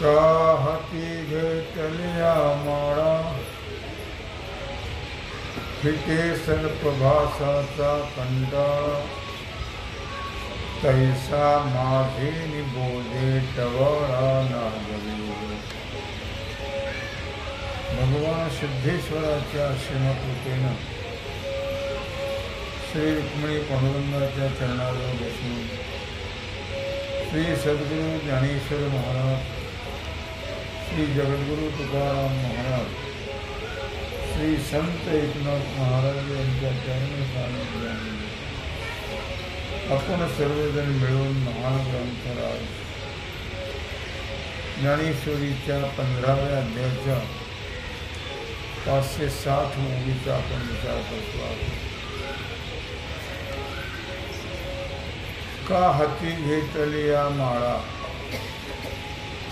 कहती घेतलिया माळा फिटे सर्पभासाचा कंटाळा तैसा माझे निबोधे टवाळा नागरी। भगवान सिद्धेश्वराच्या श्रीमकृपेनं श्री रुक्मिणी पांडुरंगाच्या चरणावर बसून श्री सद्गुरु ज्ञानेश्वर महाराज, श्री जगद्गुरु तुकाराम महाराज, श्री संत एकनाथ महाराज यांच्या चरण सानिध्याने आपण सर्वजण मिळून महान ग्रंथराज ज्ञानेश्वरीच्या 15व्या अध्यायाच्या 560 ओळीचा आपण विचार करतो आहोत। का हाती घेतलिया माळा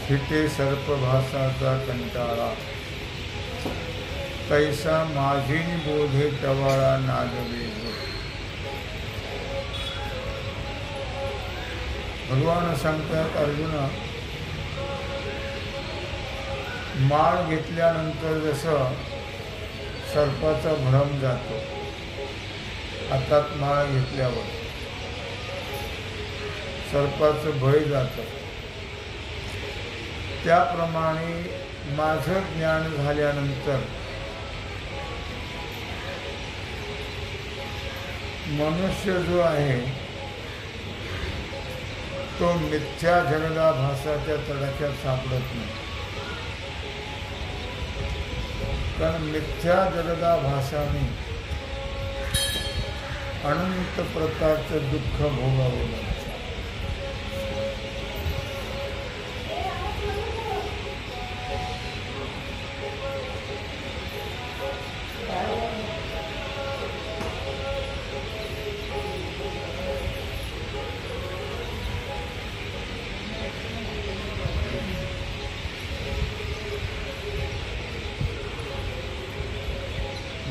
फिटे सर्पभासाचा कंटाळा तैसा माझी बोधे टवाळा नागवेग। भगवान सांगतात, अर्जुना, माळ घेतल्यानंतर जसं सर्पाचा भ्रम जातो, हातात माळ घेतल्यावर सर्पाचं भय जातं, त्याप्रमाणे माझं ज्ञान झाल्यानंतर मनुष्य जो आहे तो मिथ्या जगदाभासाच्या तडाख्यात सापडत नाही। कारण मिथ्या जगदाभासाने अनंत प्रकारचं दुःख भोगावं लागतं।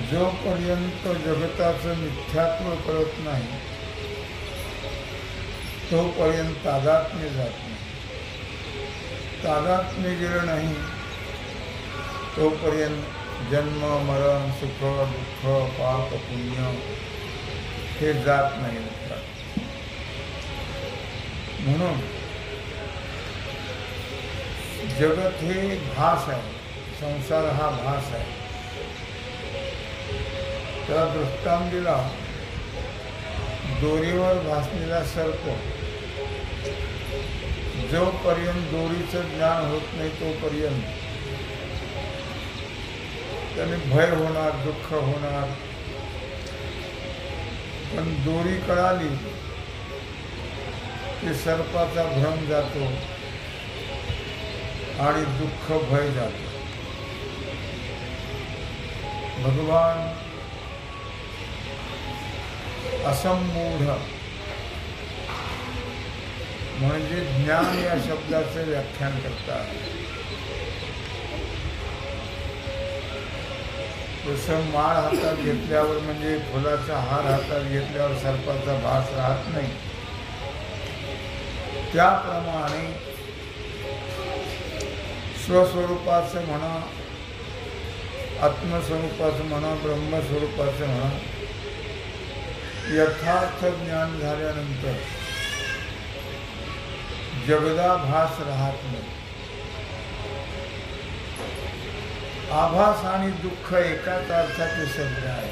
जोपर्यंत जगताचं मिथ्यात्व कळत नाही तोपर्यंत तादात्म्य जात नाही। तादात्म्य गेलं नाही तोपर्यंत जन्म मरण सुख दुःख पाप पुण्य हे जात नाही। म्हणून जगत हे भास आहे, संसार हा भास आहे। त्याला दृष्टांत दिला, दोरीवर भासलेला सर्प जोपर्यंत दोरीचं ज्ञान होत नाही तोपर्यंत त्याने भय होणार, दुःख होणार। पण दोरी कळाली की सर्पाचा भ्रम जातो आणि दुःख भय जातो। भगवान असंमूढ म्हणजे ज्ञान या शब्दाचे व्याख्यान करतात। जसं माळ हातात घेतल्यावर म्हणजे फुलाचा हार हातात घेतल्यावर सर्पाचा भास राहत नाही, त्याप्रमाणे स्वस्वरूपाचं म्हणा, आत्मस्वरूपाचं म्हणा, ब्रह्मस्वरूपाचं म्हणा, यथार्थ ज्ञान झाल्यानंतर जगदाभास राहत नाही। आभास आणि दुःख एकाच अर्थाचे शब्द आहे।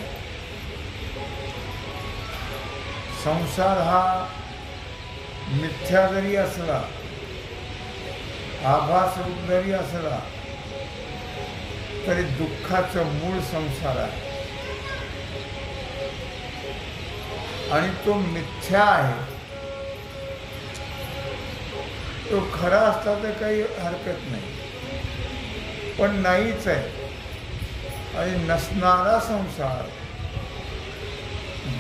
संसार हा मिथ्या जरी असला आभास रूप जरी असला तरी दुःखाचं मूळ संसार आहे आणि तो मिथ्या आहे. तो खरा असला तर काही हरकत नाही, पण नाहीच आहे. आणि नसणारा संसार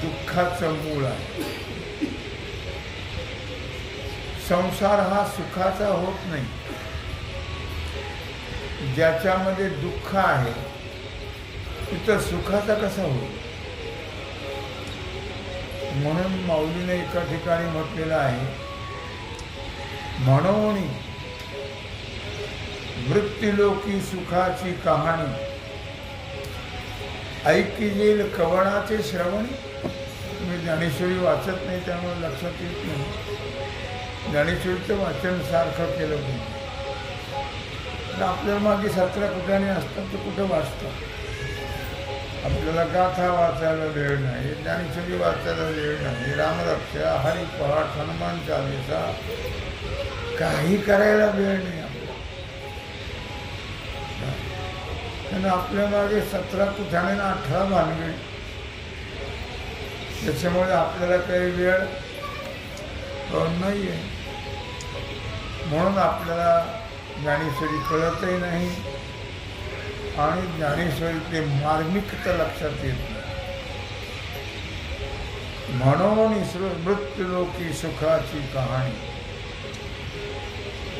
दुःखाचं मूळ आहे. संसार हा सुखाचा होत नाही. ज्याच्यामध्ये दुःख आहे तिथं सुखाचा कसा होईल? म्हणून माऊलीने एका ठिकाणी म्हटलेलं आहे, म्हणून मृत्यूलोकी सुखाची कहाणी ऐकी येईल कवनाचे श्रवणी. तुम्ही ज्ञानेश्वरी वाचत नाही त्यामुळे लक्षात येत नाही. ज्ञानेश्वरीचं वाचन सारखं केलं पाहिजे. आपल्याला मागे 17 ठिकाणी असतात तर कुठं वाचतात? आपल्याला गाथा वाचायला वेळ नाही, ज्ञानेश्वरी वाचायला वेळ नाही, रामरक्षा, हरिपाठ, हनुमान चालीसा काही करायला वेळ नाही आपल्याला. आणि आपल्या मागे 17 कुठाने 18 भानगडी. त्याच्यामुळे आपल्याला काही वेळ नाही आहे. म्हणून आपल्याला ज्ञानेश्वरी कळतही नाही आणि ज्ञानेश्वरीतले मार्मिकता लक्षात येत नाही. म्हणून मृत्यूलोकी सुखाची कहाणी.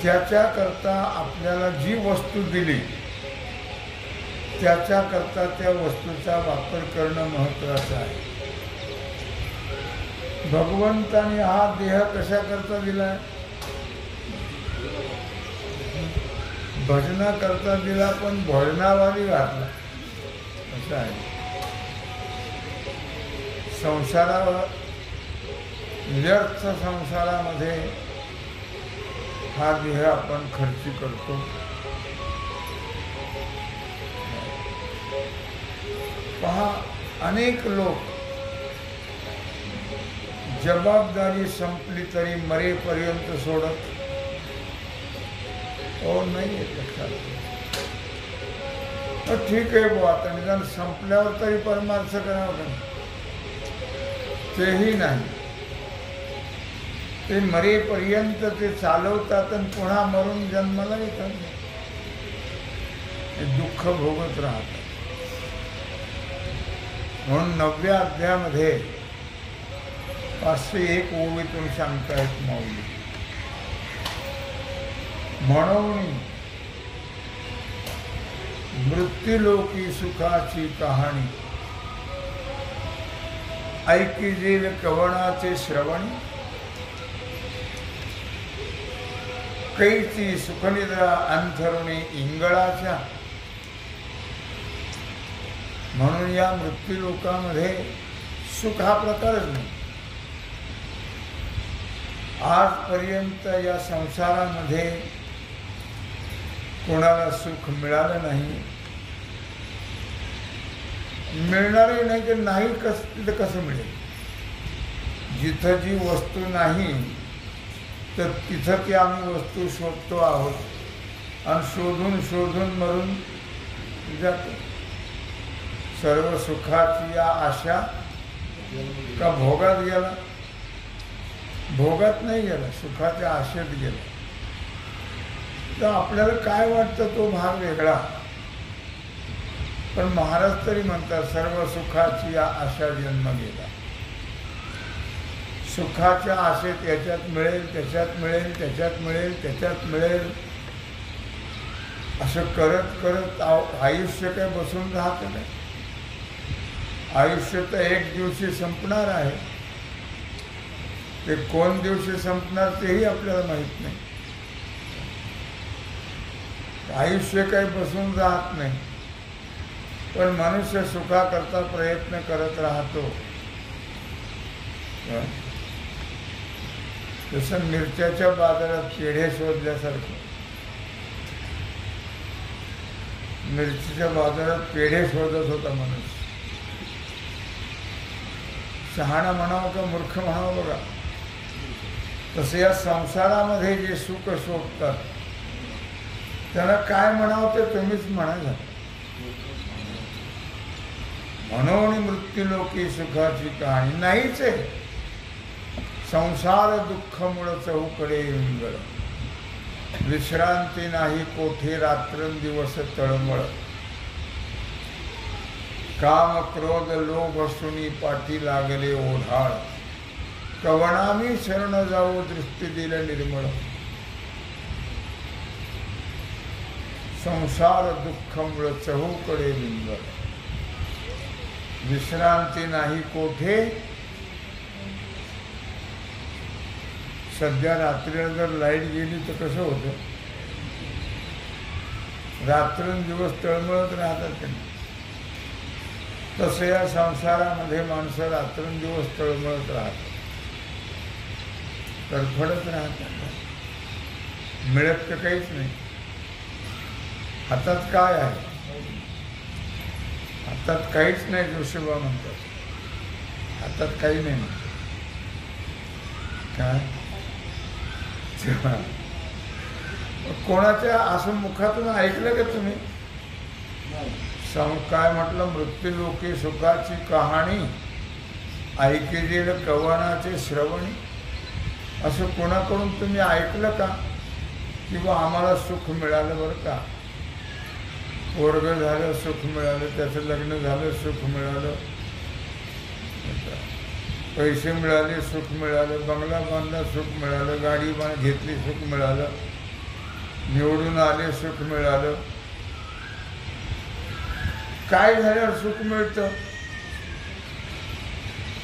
त्याच्याकरता आपल्याला जी वस्तू दिली त्याच्याकरता त्या वस्तूचा वापर करणं महत्त्वाचं आहे. भगवंताने हा देह कशाकरता दिलाय? भजनाकरता दिला, पण भजनावाली घातला असं आहे. संसारावर व्यर्थ संसारामध्ये हा देह आपण खर्च करतो. पहा, अनेक लोक जबाबदारी संपली तरी मरेपर्यंत सोडत नाही येत लक्षात. ठीक आहे बुवा, आता निदान संपल्यावर तरी परमार्थ करावं का? तेही नाही. ते मरेपर्यंत ते चालवतात आणि पुन्हा मरून जन्माला येतात. हे दुःख भोगत राहतात. म्हणून 9व्या अध्यायामध्ये 501 ओवीतून सांगतायत माऊली, म्हणून मृत्यूलोकी सुखाची कहाणी ऐकी येईल कवनाचे श्रवण. कैची सुखनिद्रा अंथरुणी इंगळाच्या. म्हणून या मृत्यूलोकामध्ये सुख हा प्रकारच नाही. आजपर्यंत या संसारामध्ये कोणाला सुख मिळालं नाही, मिळणारही नाही. की नाही तिथं कसं मिळेल? जिथं जी वस्तू नाही तर तिथं ती आम्ही वस्तू शोधतो आहोत आणि शोधून शोधून मरून जातो. सर्व सुखाची या आशा का भोगात गेला? भोगात नाही गेला, सुखाच्या आशेत गेला. तर आपल्याला काय वाटतं तो भाग वेगळा. पण महाराज तरी म्हणतात सर्व सुखाची या आशा जन्म गेला. सुखाच्या आशेत याच्यात मिळेल, त्याच्यात मिळेल, त्याच्यात मिळेल, त्याच्यात मिळेल असं करत करत आयुष्य काय बसून राहतं नाही. आयुष्य तर एक दिवशी संपणार आहे. ते कोण दिवशी संपणार तेही आपल्याला माहीत नाही. आयुष्य काही बसून राहत नाही. पण मनुष्य सुखाकरता प्रयत्न करत राहतो. जसं मिरच्याच्या बाजारात पेढे शोधल्यासारखं. मिरचीच्या बाजारात पेढे शोधत होता मनुष्य. शहाणा म्हणावं का मूर्ख म्हणावं बघा. तसे या संसारामध्ये जे सुख शोधतात त्याला काय म्हणावं ते तुम्हीच म्हणा झालं. म्हणून मृत्यूलोकी सुखाची कहाणी नाहीच आहे. संसार दुःख मुळ चहूकडे इंगळ, विश्रांती नाही कोठे रात्रंदिवस तळमळ. काम क्रोध लोभ सुनी पाठी लागले ओढाळ, कवणामी शरण जाऊ दृष्टी दिल निर्मळ. संसार दुःख मुळ चहूकडे इंगळ, विश्रांती नाही कोठे. सध्या रात्रीला जर लाईट गेली तर कसं होतं, रात्रंदिवस तळमळत राहतात त्यांनी. तसं या संसारामध्ये माणसं रात्रंदिवस तळमळत राहतात, तडफडत राहतात. मिळत तर काहीच नाही. हातात काय आहे? हातात काहीच नाही. जोशीबा म्हणतात हातात काही नाही. काय कोणाच्या असं मुखातून ऐकलं का तुम्ही? काय म्हटलं? मृत्यूलोकी सुखाची कहाणी ऐकेल कवनाचे श्रवणी. असं कोणाकडून तुम्ही ऐकलं का की बा आम्हाला सुख मिळालं बरं का, वर्ग झालं सुख मिळालं, त्याचं लग्न झालं सुख मिळालं, पैसे मिळाले सुख मिळालं, बंगला बांधला सुख मिळालं, गाडी घेतली सुख मिळालं, निवडून आले सुख मिळालं. काय झाल्यावर सुख मिळतं?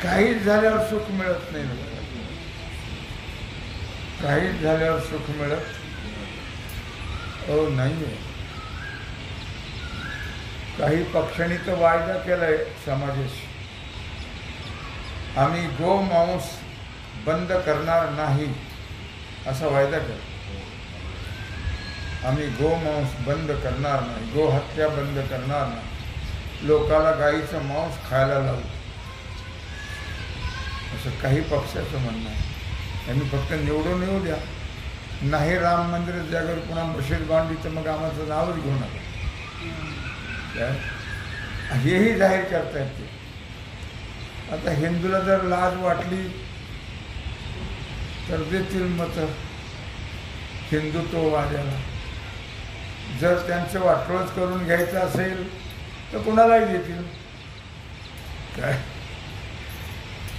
काहीच झाल्यावर सुख मिळत नाही. काहीच झाल्यावर सुख मिळत नाही. काही पक्षांनी तर वायदा केलाय समाजाशी, आम्ही गोमांस बंद करणार नाही असा वायदा केला. आम्ही गोमांस बंद करणार नाही, गोहत्या बंद करणार नाही, लोकाला गाईचं मांस खायला लावू, असं काही पक्षाचं म्हणणं आहे. त्यांनी फक्त निवडून येऊ द्या. नाही राम मंदिर जागर पुन्हा मशीद बांधली तर मग आम्हाला नावच घेऊ नका, हेही जाहीर करतायत ते. आता हिंदूला जर लाज वाटली तर देतील मतं हिंदुत्ववाद्याला. जर त्यांचं वाटोळच करून घ्यायचं असेल तर कुणालाही देतील. काय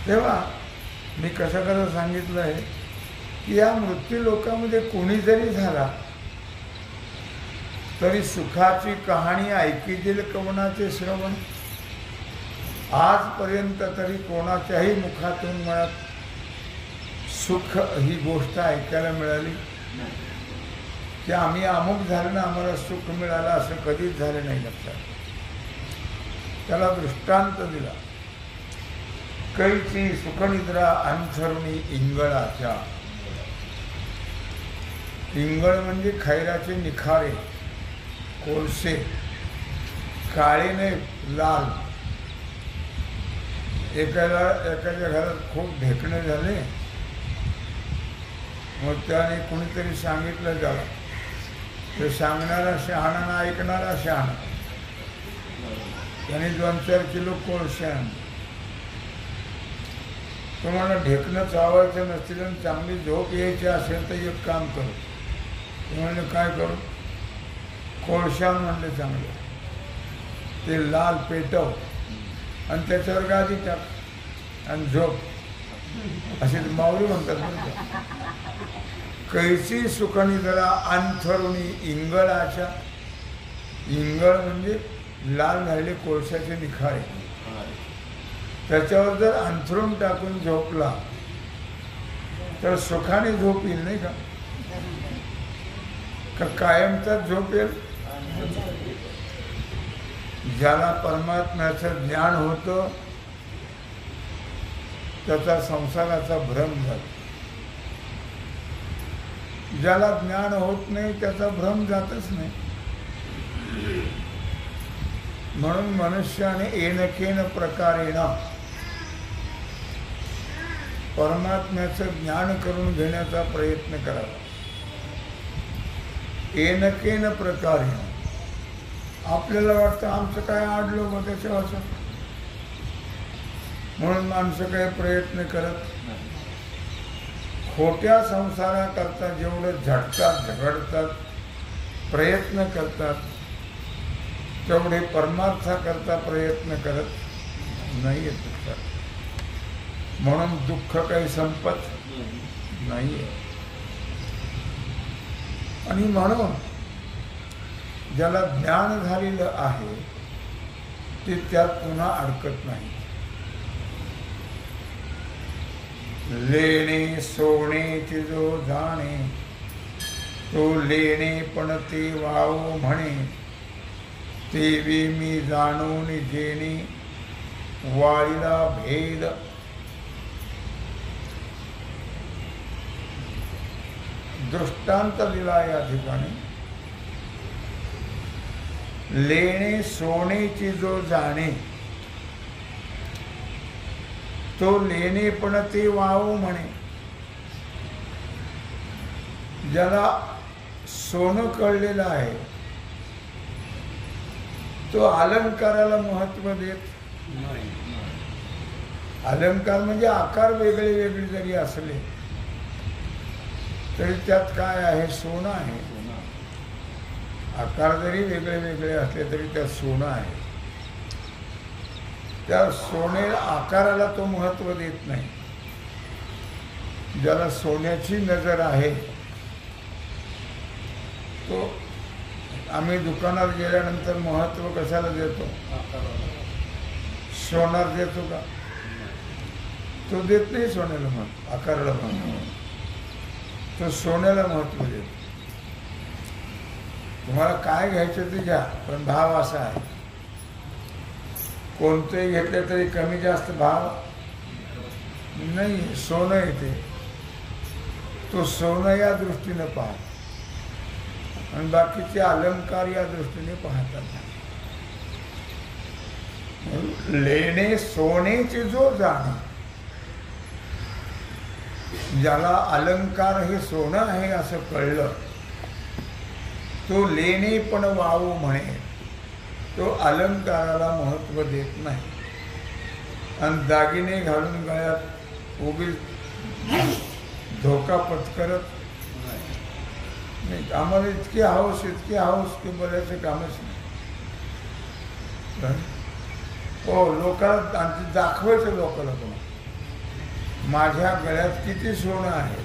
तेव्हा मी कसं सांगितलं आहे की या मृत्यू लोकांमध्ये कोणी जरी झाला तरी सुखाची कहाणी ऐकीतील कवनाचे श्रवण. आजपर्यंत तरी कोणाच्याही मुखातून मला सुख ही गोष्ट ऐकायला मिळाली की आम्ही अमुक झालं ना आम्हाला सुख मिळालं, असं कधीच झालं नाही. लक्षात. त्याला दृष्टांत दिला. कैची सुखनिद्रा अंथरुणी इंगळाच्या. इंगळ म्हणजे खैराचे निखारे, कोळसे, काळे नाही लाल. एकाच्या घरात खूप ढेकणे झाले, मग त्याने कुणीतरी सांगितलं त्याला, ते सांगणारा शहाणा ना ऐकणारा शहाणा. त्याने 2-4 किलो कोळसे आणले. तुम्हाला ढेकणं चावायचं नसतील आणि चांगली झोप यायची असेल तर एक काम करू. ते म्हणले काय करू? कोळशा म्हणले चांगले, ते लाल पेटव आणि त्याच्यावर गादी टाक आणि झोप. असे माऊली म्हणतात. कैसी सुखनिद्रा अंथरुणी इंगळाच्या. इंगळ म्हणजे लाल झालेले कोळशाचे निखारे. त्याच्यावर जर अंथरून टाकून झोपला तर सुखाने झोप येईल नाही का कायमचा झोप येईल. ज्याला परमात्म्याचं ज्ञान होतं त्याचा संसाराचा भ्रम झाला. ज्याला ज्ञान होत नाही त्याचा भ्रम जातच नाही. म्हणून मनुष्याने एनकेन प्रकारेण परमात्म्याचं ज्ञान करून घेण्याचा प्रयत्न करावा. एनकेन प्रकारे आपल्याला वाटतं आमचं काय आडलो मग त्याच्यावर, म्हणून माणसं काही प्रयत्न करत खोट्या संसाराकरता जेवढं झटतात झगडतात प्रयत्न करतात तेवढे परमार्थाकरता प्रयत्न करत नाही येत. म्हणून दुःख काही संपत नाही. आणि म्हणून ज्याला ज्ञान झालेलं आहे ते त्यात पुन्हा अडकत नाही. लेणे सोनेचे जो जाणे तो लेणे पण ते वाव म्हणे, तेवे मी जाणून जेणे वाळीला भेद. दृष्टांत दिला या ठिकाणी. लेणे सोनेची जो जाणे तो लेणे पण ते वाव म्हणे. ज्याला सोनं कळलेलं आहे तो अलंकाराला महत्व देत नाही. अलंकार म्हणजे आकार वेगळे वेगळे जरी असले तरी त्यात काय आहे, सोनं आहे. आकार जरी वेगळे वेगळे असले तरी त्यात सोनं आहे. त्या सोने आकाराला तो महत्व देत नाही. ज्याला सोन्याची नजर आहे तो, आम्ही दुकानात गेल्यानंतर महत्व कशाला देतो, सोनार देतो का? तो देत नाही सोन्याला महत्व, आकाराला महत्व. तो सोन्याला महत्व देतो. तुम्हाला काय घ्यायचं ते घ्या, पण भाव असा आहे कोणतंही घेतलं तरी कमी जास्त भाव नाही. सोनं येते तो सोनं या दृष्टीने पाहत आणि बाकीचे अलंकार या दृष्टीने पाहतात. लेणे सोनेचे जो जाणे, ज्याला अलंकार हे सोनं आहे असं कळलं तो लेणे पण वाव म्हणे. तो अलंकाराला महत्व देत नाही आणि दागिने घालून गळ्यात उगीच धोका पत्करत नाही. आम्हाला इतकी हौस की बोलायचं कामच नाही. हो, लोकांना आणि दाखवायचं लोकांना पण माझ्या गळ्यात किती सोनं आहे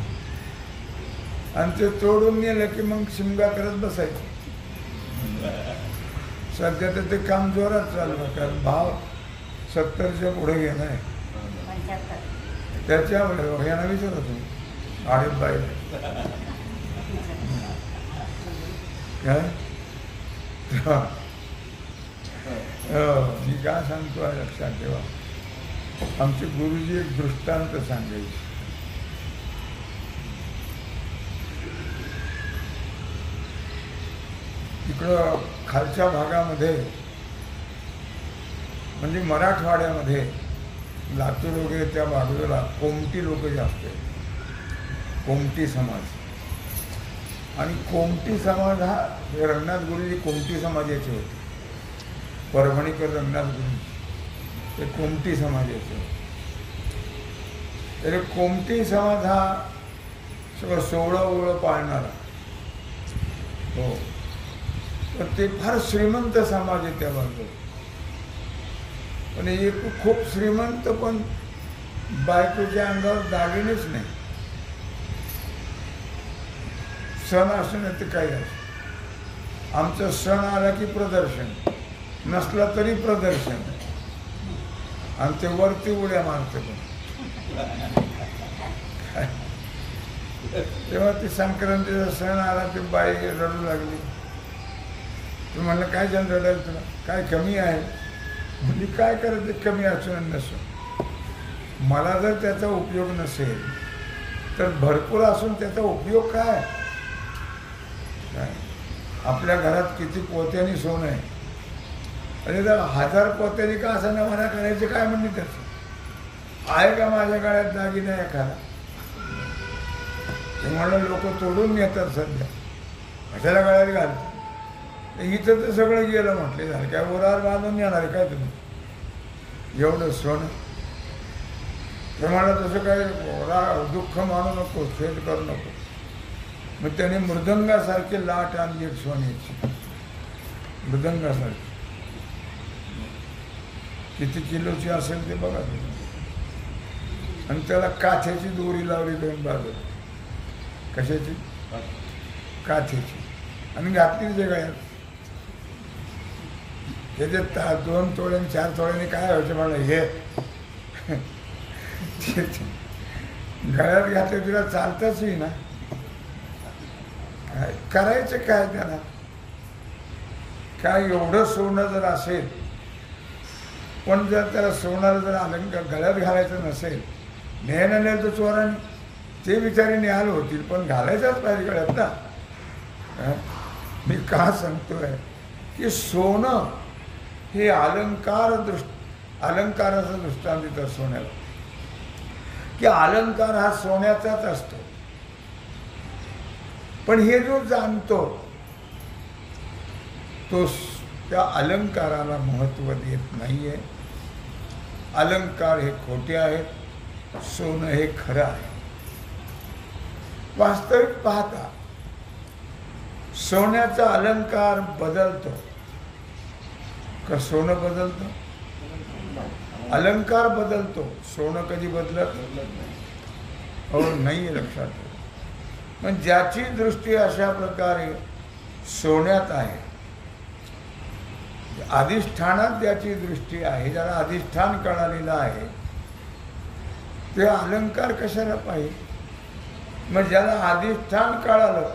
आणि ते तोडून नेलं की मग शिमगा करत बसायचं. सध्या तर ते काम जोरात चालू आहे कारण भाव 70च्या पुढे घेणं आहे. त्याच्यामुळे यांना विचारत होतो आडीत बाई काय मी काय सांगतो आहे लक्षात ठेवा. आमचे गुरुजी एक दृष्टांत सांगायचे. इकडं खालच्या भागामध्ये म्हणजे मराठवाड्यामध्ये लातूर वगैरे त्या बाजूला कोमटी लोक जास्त आहेत. कोमटी समाज. आणि कोमटी समाज हा रंगनाथ गुरुजी कोमटी समाजाचे होते. परभणीकर रंगनाथ गुरुजी ते कोमटी समाजाचे होते. तर कोमटी समाज हा सगळं सोवळं ओवळं पाळणारा. हो, तर ते फार श्रीमंत समाज आहे त्या बाजूला. पण एक खूप श्रीमंत पण बायकोच्या अंगावर दागिनेच नाही. सण असं नाही ते काही असं. आमचा सण आला की प्रदर्शन, नसला तरी प्रदर्शन. आणि ते वरती उड्या मारते पण. तेव्हा ती संक्रांतीचा सण आला ते बाई रडू लागली. तू म्हणलं काय जण रडायला तुला, काय कमी आहे? म्हणजे काय करायचं कमी असून नसून. मला जर त्याचा उपयोग नसेल तर भरपूर असून त्याचा उपयोग काय? आपल्या घरात किती पोत्यानी सोनं आहे आणि जर 1000 पोत्यानी का असं न म्हणा करायचं काय म्हणजे त्याचं आहे का? माझ्या काळात दागिना एखादा ते म्हणलं लोक तोडून नेतात सध्या. कशाला गळ्यात घालतो? इथं तर सगळं गेलं म्हटले झालं, काय उरावर बांधून येणार आहे काय तुम्ही? एवढं सोनं तुम्हाला तसं काय दुःख मानू नको, खेद करू नको. मग त्याने मृदंगासारखी लाट आणली एक सोन्याची, मृदंगासारखी. किती किलोची असेल ते बघा तुम्ही. आणि त्याला काथ्याची दोरी लावली दोन बाजूला. कशाची? काथ्याची. आणि घातली ते गळ्यात. त्याच्यात 2 तोळे 4 तोळ्याने काय व्हायचं मला हे गळ्यात घातले, तिला चालताच ना. काय करायचं काय त्याला? काय एवढं सोनं जर असेल, पण जर त्याला सोनाला जर अलंकार गळ्यात घालायचं नसेल, न्यायला नेलं तर चोराने ते बिचारी न्यायला होतील, पण घालायचाच पाहिजे गळ्यात ना. मी का सांगतोय की सोनं हे अलंकाराचा दृष्टांत देतात सोन्याला, की अलंकार हा सोन्याचाच असतो. पण हे जो जाणतो तो त्या अलंकाराला महत्त्व देत नाहीये. अलंकार हे खोटे आहेत, सोनं हे खरं आहे. वास्तविक पाहता सोन्याचा अलंकार बदलतो का सोनं बदलतं? अलंकार बदलतो, सोनं कधी बदलत हो नाही, लक्षात ठेवा. पण ज्याची दृष्टी अशा प्रकारे सोन्यात आहे, अधिष्ठानात ज्याची दृष्टी आहे, ज्याला अधिष्ठान कळालेलं आहे, ते अलंकार कशाला पाहिजे? मग ज्याला अधिष्ठान कळालं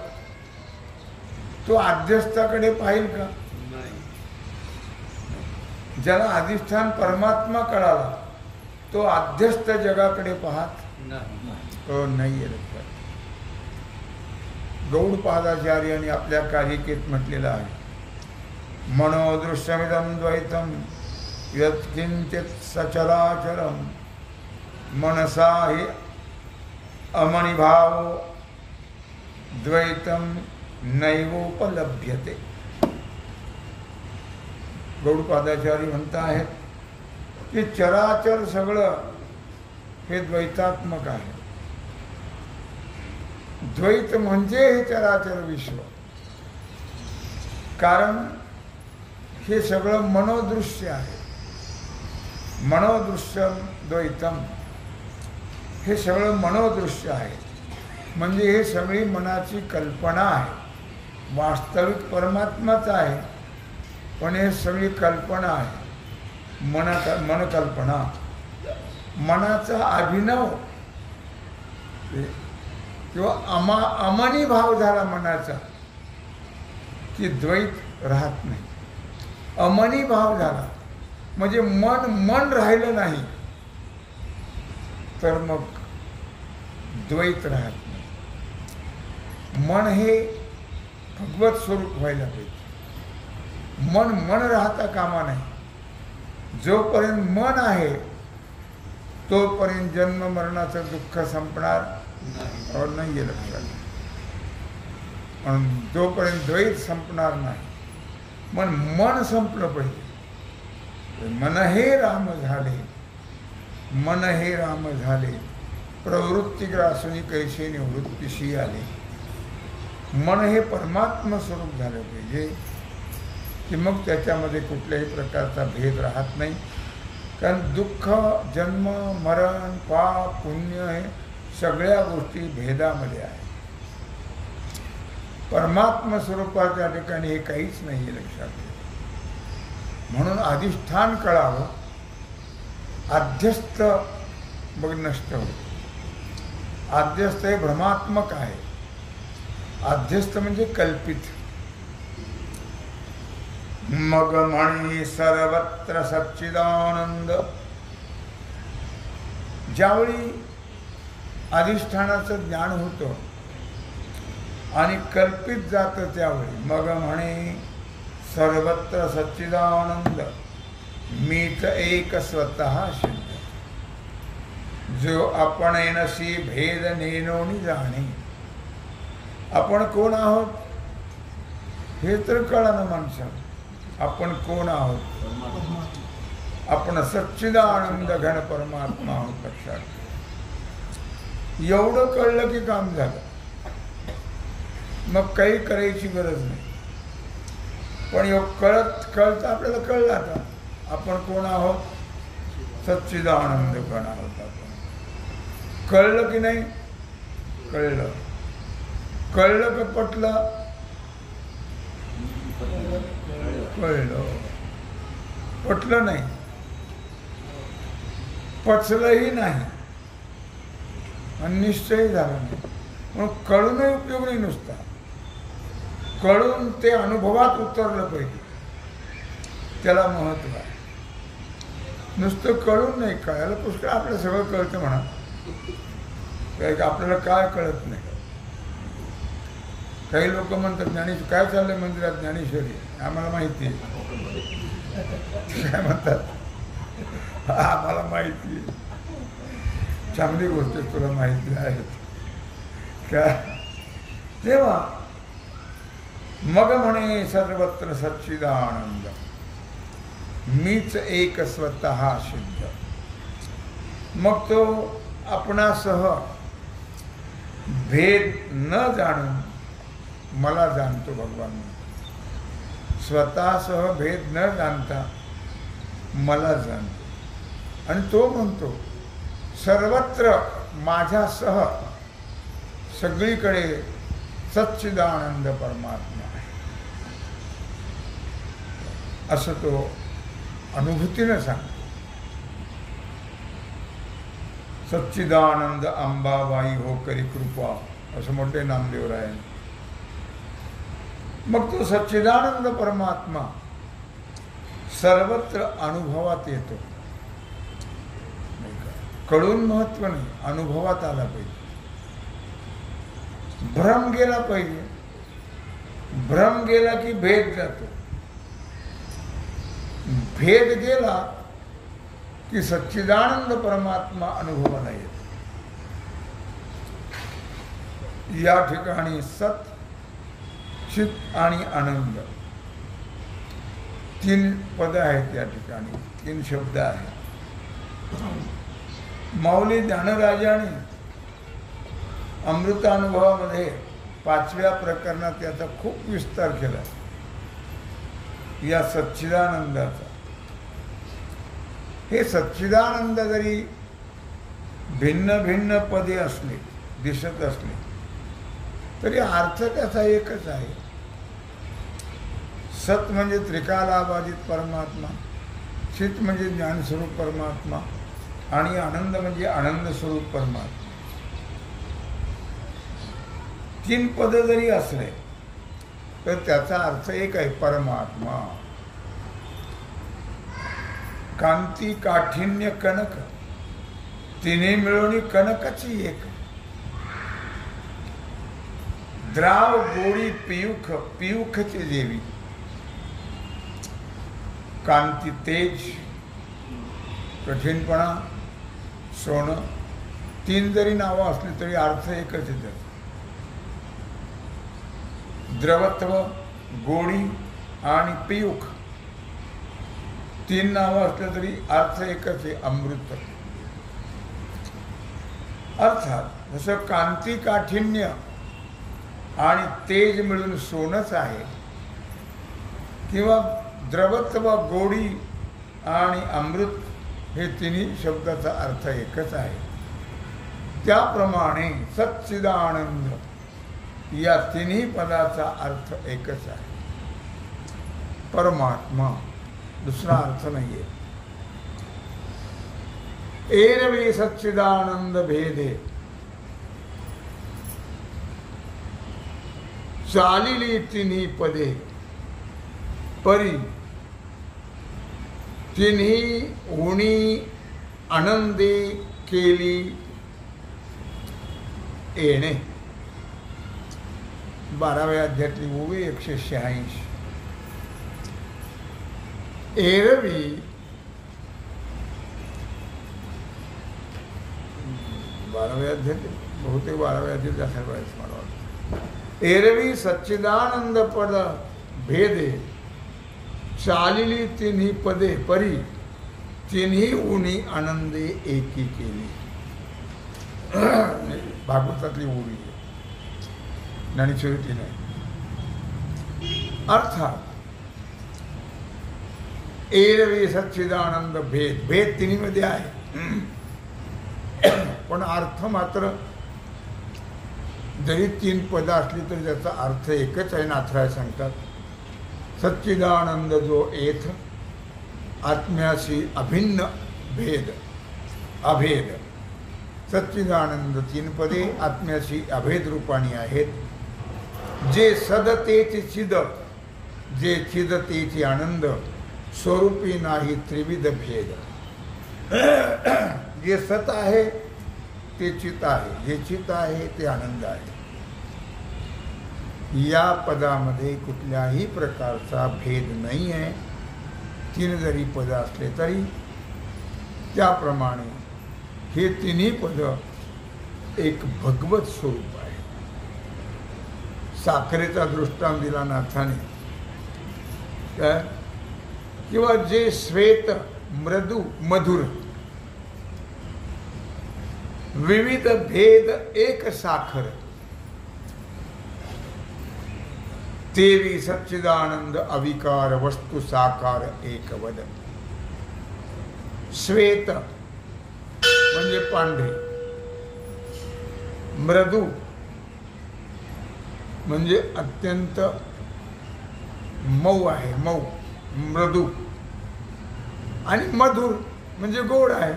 तो अध्यस्थाकडे पाहिल का? ज्याला अधिष्ठान परमात्मा कळाला तो अध्यस्त जगाकडे पाहत नाहीये. गौडपादाचार्यांनी आपल्या कारिकेत म्हटलेलं आहे, मनोदृश्यमिदं द्वैतं यत्किंचित् सचराचरं मनसा हि अमणिभाव द्वैतं नैवोपलभ्यते. गौडपादाचार्य म्हणत आहेत की चराचर सगळं हे द्वैतात्मक आहे. द्वैत म्हणजे हे चराचर विश्व, कारण हे सगळं मनोदृश्य आहे. मनोदृश्यम द्वैतम, हे सगळं मनोदृश्य आहे. म्हणजे हे सगळी मनाची कल्पना आहे. वास्तविक परमात्माच आहे, पण हे सगळी कल्पना आहे. मनकल्पना, मनाचा अभिनव किंवा अमनी भाव झाला मनाचा की द्वैत राहत नाही. अमनी भाव झाला म्हणजे मन राहिलं नाही, तर मग द्वैत राहत नाही. मन हे भगवत स्वरूप व्हायला पाहिजे. मन राहता कामा नाही. जोपर्यंत मन आहे तोपर्यंत जन्म मरणाचं दुःख संपणार नाही लक्षात. जोपर्यंत द्वैत संपणार नाही, पण मन संपलं पाहिजे. मन हे राम झाले, मन हे राम झाले, प्रवृत्ती ग्रासून कैसे निवृत्तीशी आले. मन हे परमात्मा स्वरूप झालं पाहिजे की मग त्याच्यामध्ये कुठल्याही प्रकारचा भेद राहत नाही. कारण दुःख, जन्म, मरण, पाप, पुण्य हे सगळ्या गोष्टी भेदामध्ये आहेत. परमात्मा स्वरूपाच्या ठिकाणी हे काहीच नाही लक्षात घ्या. म्हणून अधिष्ठान कळावं, अध्यस्त मग नष्ट होतं. अध्यस्त हे भ्रमात्मक आहे. अध्यस्त म्हणजे कल्पित. मग म्हणी सर्वत्र सच्चिदानंद. ज्यावेळी अधिष्ठानाचं ज्ञान होतं आणि कल्पित जातं त्यावेळी मग म्हणे सर्वत्र सच्चिदानंद, मीच एक स्वतः सिद्ध. जो आपण नशी भेद नेनोनी जाणे. आपण कोण आहोत हे तर कळलं माणसाला. आपण कोण आहोत? आपण सच्चिदानंद घन परमात्मा आहोत लक्षात. एवढं कळलं की काम झालं. मग काही करायची गरज नाही. पण कळत आपल्याला कळलं आता आपण कोण आहोत? सच्चिदानंद घन आहोत आपण. कळलं की नाही? कळलं. कळलं का पटलं? कळलं. पटलं नाही, पचलंही नाही आणि निश्चय झाला नाही. म्हणून कळूनही उपयोग नाही नुसता. कळून ते अनुभवात उतरलं पाहिजे, त्याला महत्व आहे. नुसतं कळून नाही. कळायला पुष्कळ आपलं सगळं कळतं म्हणा, काय आपल्याला काय कळत नाही. काही लोक म्हणतात ज्ञानेश्वर काय चाललंय मंदिरात? ज्ञानेश्वरी आम्हाला माहिती आहे. काय म्हणतात? आम्हाला माहिती आहे. चांगली गोष्ट तुला माहिती आहे काय? तेव्हा मग म्हणे सर्वत्र सच्चिदानंद, मीच एक स्वतः सिद्ध. मग तो आपणासह भेद न जाणून मला जाणतो भगवान. स्वतःसह भेद न जाणता मला जाणतो. आणि तो म्हणतो सर्वत्र माझ्यासह सगळीकडे सच्चिदानंद परमात्मा आहे, असं तो अनुभूतीनं सांगतो. सच्चिदानंद अंबाबाई हो करी कृपा, असं मोठे नामदेव आहे. मग तो सच्चिदानंद परमात्मा सर्वत्र अनुभवात येतो. कळून महत्व नाही, अनुभवात आला पाहिजे. भ्रम गेला पाहिजे. भ्रम गेला की भेद जातो. भेद गेला की सच्चिदानंद परमात्मा अनुभवाला येतो. या ठिकाणी सत, चित आणि आनंद तीन पद आहेत. या ठिकाणी तीन शब्द आहेत. माऊली ज्ञानराजाने अमृतानुभवामध्ये 5व्या प्रकरणात त्याचा खूप विस्तार केला, या सच्चिदानंदाचा. हे सच्चिदानंद जरी भिन्न भिन्न पदे असले, दिसत असले, तरी अर्थ त्याचा एकच आहे. सत म्हणजे त्रिकालाबाधित परमात्मा, चित म्हणजे ज्ञानस्वरूप परमात्मा, आणि आनंद म्हणजे आनंद स्वरूप परमात्मा. तीन पद जरी असले तर त्याचा अर्थ एक आहे, परमात्मा. कांती काठिण्य कनक, तिने मिळवणी कनकाची एक. द्राव गोडी पियुख, पियुखचे देवी. कांती तेज, कठीणपणा, सोनं, तीन जरी नावं असली तरी अर्थ एकच येतात. द्रवत्व, गोडी आणि पियुख, तीन नावं असलं तरी अर्थ एकच आहे, अमृत. अर्थात जसं कांती काठिण्य आणि तेज मिळून सोनच आहे, किंवा द्रवत्व, गोडी आणि अमृत हे तिन्ही शब्दाचा अर्थ एकच आहे. त्याप्रमाणे सच्चिदानंद या तिन्ही पदाचा अर्थ एकच आहे, परमात्मा. दुसरा अर्थ नाहीये. एरवी सच्चिदानंद भेदे, चालिली तिन्ही पदे, परी तिन्ही उणी आनंदी केली येणे. 12व्या अध्यायातली ओवी 186. एरवी बहुतेक 12व्या अध्यायात असायला पाहिजे मला वाटतं. एरवी सच्चिदानंद पद भेदे चालिली तिन्ही पदे परी तिन्ही उनी आनंदे एकी केली. भागवतातली ओळी ज्ञानेश्वरी नाही. अर्थात एरवी सच्चिदानंद भेद भेद तिन्हीमध्ये आहे, पण अर्थ मात्र जरी 3 पदं असली तरी त्याचा अर्थ एकच आहे. नाथराय सांगतात सच्चिदानंद जो एथ आत्म्याशी अभिन्न भेद अभेद. सच्चिदानंद 3 पदे आत्म्याशी अभेद रूपाने आहेत. जे सद तेच चिद, जे चिद तेची आनंद, स्वरूपी नाही त्रिविध भेद. जे सत आहे ते चित आहे, जे चित आहे ते आनंद आहे. या पदामध्ये कुठल्याही प्रकारचा भेद नाही आहे. 3 जरी पद असले तरी त्याप्रमाणे हे तिन्ही पद एक भगवत स्वरूप आहे. साखरेचा दृष्टांत दिला नाथाने, काय किंवा जे श्वेत मृदू मधुर विविध भेद एक साखर, तेवी सच्चिदानंद अविकार वस्तु साकार एक वद. श्वेत म्हणजे पांढरे, मृदू म्हणजे अत्यंत मऊ आहे, मऊ मृदू, आणि मधुर म्हणजे गोड आहे.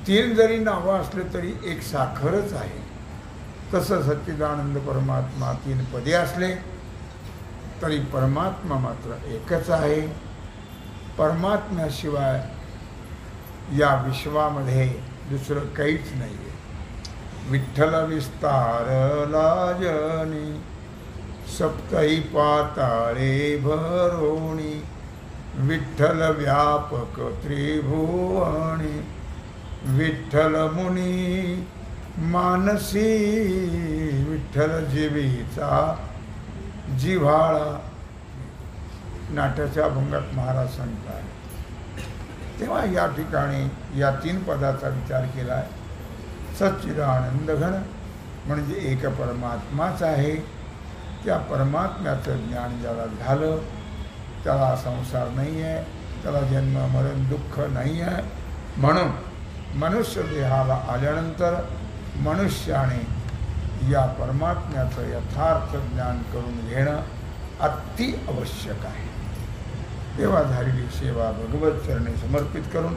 3 जरी नावं असले तरी एक साखरच आहे. तसं सच्चिदानंद परमात्मा 3 पदे असले तरी परमात्मा मात्र एकच आहे. परमात्म्याशिवाय या विश्वामध्ये दुसरं काहीच नाही आहे. विठ्ठल विस्तारला जनी सप्तही पाताळे भरोणी, विठ्ठल व्यापक त्रिभुवनी, विठ्ठल मुनी मानसी, विठ्ठल जीवीचा जिव्हाळा. नाट्याच्या अभंगात महाराज सांगतात. तेव्हा या ठिकाणी या 3 पदाचा विचार केला आहे. सच्चिदानंद घन म्हणजे एक परमात्माच आहे. त्या परमात्म्याचं ज्ञान ज्याला झालं त्याला संसार नाही आहे, त्याला जन्म मरण दुःख नाही आहे. म्हणून मनुष्य देहाला आल्यानंतर मनुष्याने या परमात्म्याचं यथार्थ ज्ञान करून घेणं अति आवश्यक आहे. तेव्हा झालेली सेवा भगवत चरणी समर्पित करून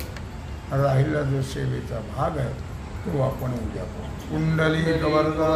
राहिलेला जो सेवेचा भाग आहे तो आपण उद्या पाहू. कुंडली कवरदा